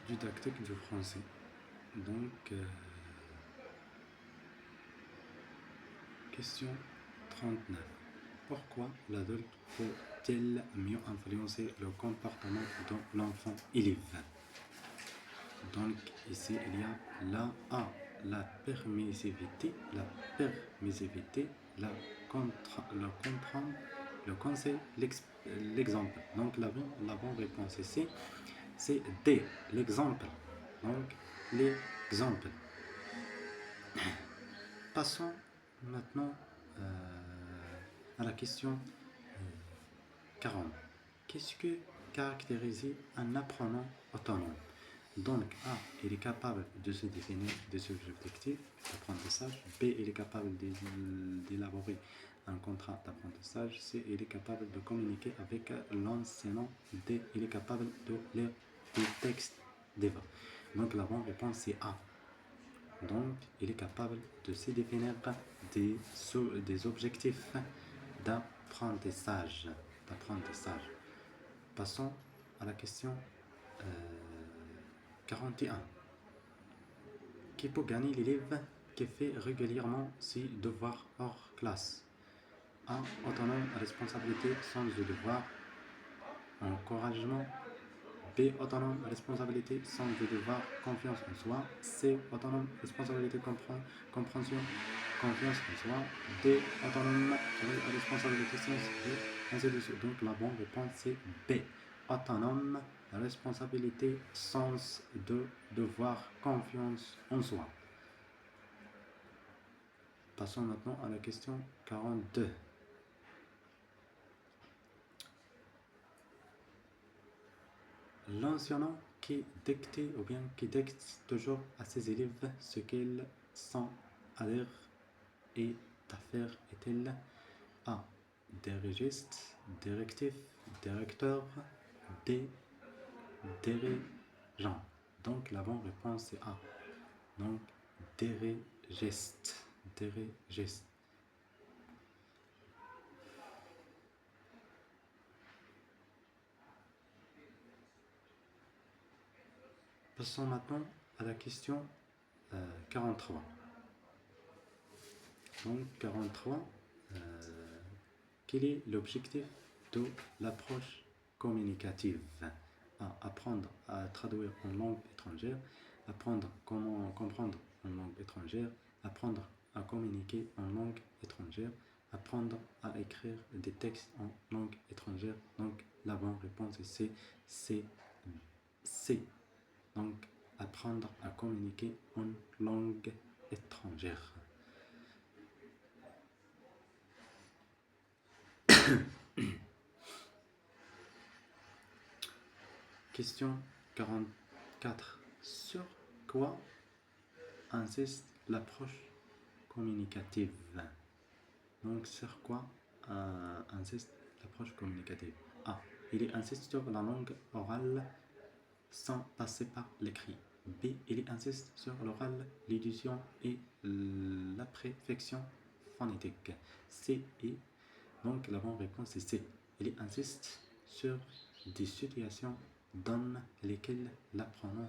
Didactique du français. Donc, question 39. Pourquoi l'adulte peut-il mieux influencer le comportement de l'enfant élève? Donc, ici, il y a la A, la permissivité, le comprendre, le conseil, l'exemple. Donc, la bonne réponse ici, c'est D, l'exemple. Donc, l'exemple. Passons maintenant à la question 40. Qu'est-ce que caractérise un apprenant autonome? Donc, A, il est capable de se définir des objectifs d'apprentissage. B, il est capable d'élaborer un contrat d'apprentissage. C, il est capable de communiquer avec l'enseignant. D, il est capable de lire des textes d'Eva. Donc, la bonne réponse, c'est A. Donc, il est capable de se définir des objectifs d'apprentissage. Passons à la question 41. Qui peut gagner l'élève qui fait régulièrement ses devoirs hors classe? A. Autonome, responsabilité, sens du devoir, encouragement. B. Autonome, responsabilité, sens du devoir, confiance en soi. C. Autonome, responsabilité, compréhension, confiance en soi. D. Autonome, responsabilité, sens de, ainsi de suite. Donc la bonne réponse c'est B. Autonome, responsabilité, sens de devoir, confiance en soi. Passons maintenant à la question 42. L'enseignant qui dicte ou bien qui dicte toujours à ses élèves ce qu'ils sont à dire et à faire est-il A. Dirigiste, directif, directeur, D. Dirigeant. Donc la bonne réponse c'est A. Donc dirigiste. Passons maintenant à la question 43. Donc 43, quel est l'objectif de l'approche communicative? A. Apprendre à traduire en langue étrangère, apprendre comment comprendre en langue étrangère, apprendre à communiquer en langue étrangère, apprendre à écrire des textes en langue étrangère. Donc la bonne réponse est C. Donc apprendre à communiquer en langue étrangère. Question 44. Sur quoi insiste l'approche communicative? Donc, sur quoi insiste l'approche communicative? A. Il insiste sur la langue orale sans passer par l'écrit. B. Il insiste sur l'oral, l'édition et la préfection phonétique. C. Et donc, la bonne réponse est C. Il insiste sur des situations dans lesquelles l'apprenant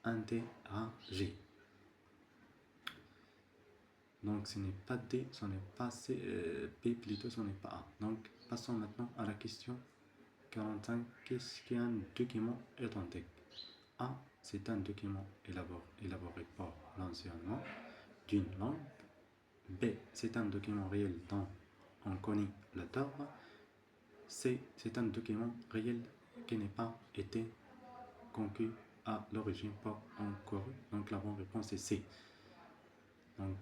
interagit. Donc ce n'est pas D, ce n'est pas C, B plutôt, ce n'est pas A. Donc passons maintenant à la question 45. Qu'est-ce qu'un document authentique? A. C'est un document élaboré par l'enseignement d'une langue. B. C'est un document réel dont on connaît l'auteur. C. C'est un document réel qui n'a pas été conçu à l'origine par un cours. Donc la bonne réponse est C. Donc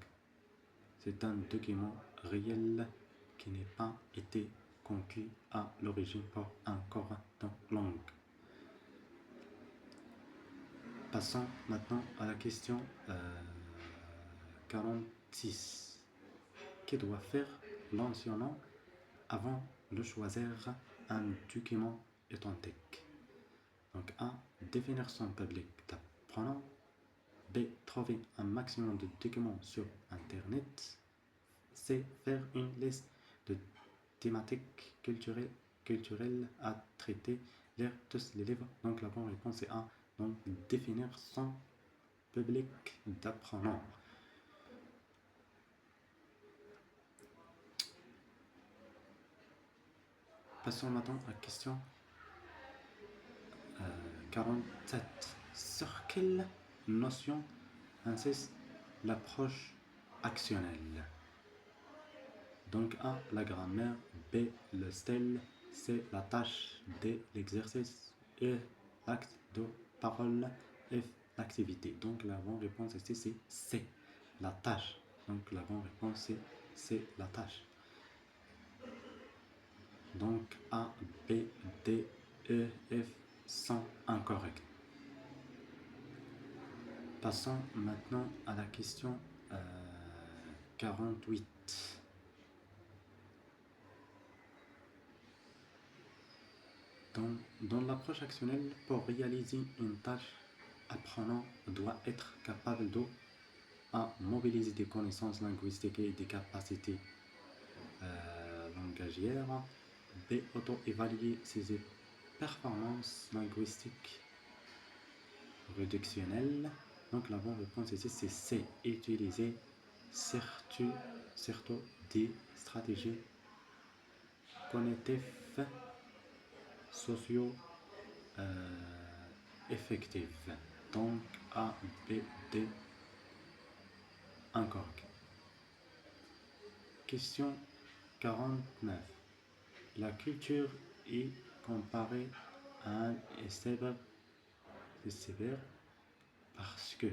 c'est un document réel qui n'a pas été conçu à l'origine par un corps dans langue. Passons maintenant à la question 46. Que doit faire l'enseignant avant de choisir un document authentique? Donc A. Définir son public d'apprenants. B. Trouver un maximum de documents sur Internet. C. Faire une liste de thématiques culturelles à traiter. Lire tous les livres. Donc la bonne réponse est A. Donc, définir son public d'apprenants. Passons maintenant à la question 47. Sur quelle notion insiste l'approche actionnelle? Donc A, la grammaire, B, le style, C, la tâche, D, l'exercice, E, l'acte de parole, F, l'activité. Donc la bonne réponse ici c'est C, la tâche. Donc la bonne réponse c'est la tâche. Donc A, B, D, E, F sont incorrects. Passons maintenant à la question 48. Dans l'approche actionnelle, pour réaliser une tâche, l'apprenant doit être capable de A. Mobiliser des connaissances linguistiques et des capacités langagières. B. Auto-évaluer ses performances linguistiques réductionnelles. Donc la bonne réponse ici c'est C. Utiliser surtout des stratégies cognitives socio effective. Donc A, B, D, incorrect. Question 49. La culture est comparée à un iceberg parce que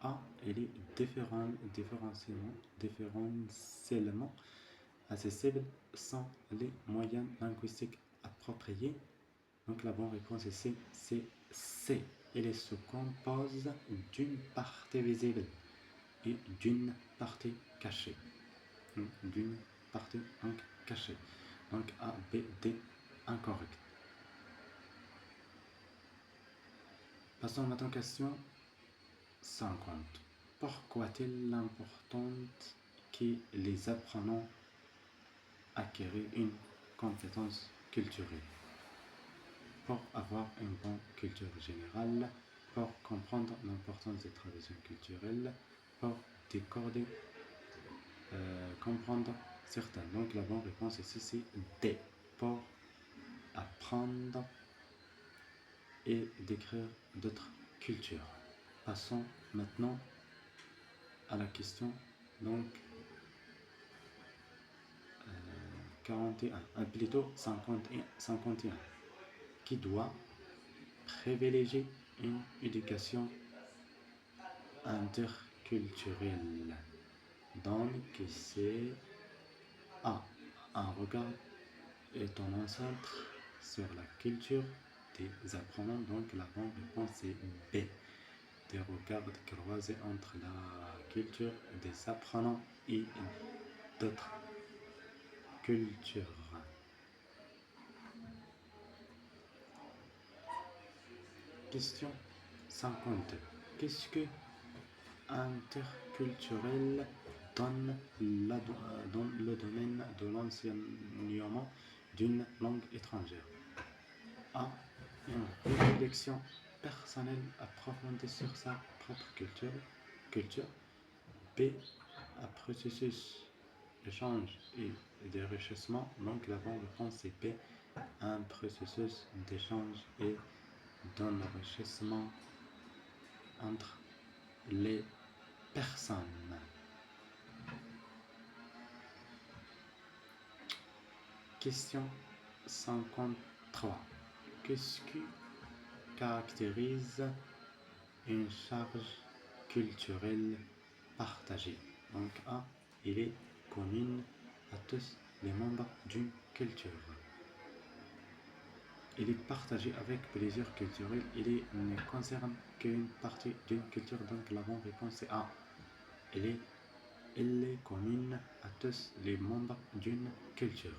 A, elle est différentiellement accessible sans les moyens linguistiques appropriés. Donc la bonne réponse ici c'est C. Elle se compose d'une partie visible et d'une partie cachée. D'une partie cachée. Donc A, B, D, incorrect. Passons maintenant à la question 50. Pourquoi est-il important que les apprenants acquièrent une compétence culturelle? Pour avoir une bonne culture générale, pour comprendre l'importance des traditions culturelles, pour décoder, comprendre certaines. Donc la bonne réponse ici c'est D, pour apprendre et décrire d'autres cultures. Passons maintenant à la question donc 41, plutôt 51, qui doit privilégier une éducation interculturelle. Donc c'est A. Un regard étonnant centre sur la culture des apprenants. Donc la bonne réponse est B. Des regards croisés entre la culture des apprenants et d'autres cultures. Question 52. Qu'est-ce que interculturel dans le domaine de l'enseignement d'une langue étrangère? A. Une réflexion personnelle approfondie sur sa propre culture. B. Un processus d'échange et d'enrichissement. Donc la bonne réponse est B. Un processus d'échange et d'enrichissement entre les personnes. Question 53. Qu'est-ce qui caractérise une charge culturelle partagée? Donc A, il est commune à tous les membres d'une culture. Il est partagé avec plusieurs culturels. Il ne concerne qu'une partie d'une culture. Donc la bonne réponse est A. Elle est commune à tous les membres d'une culture.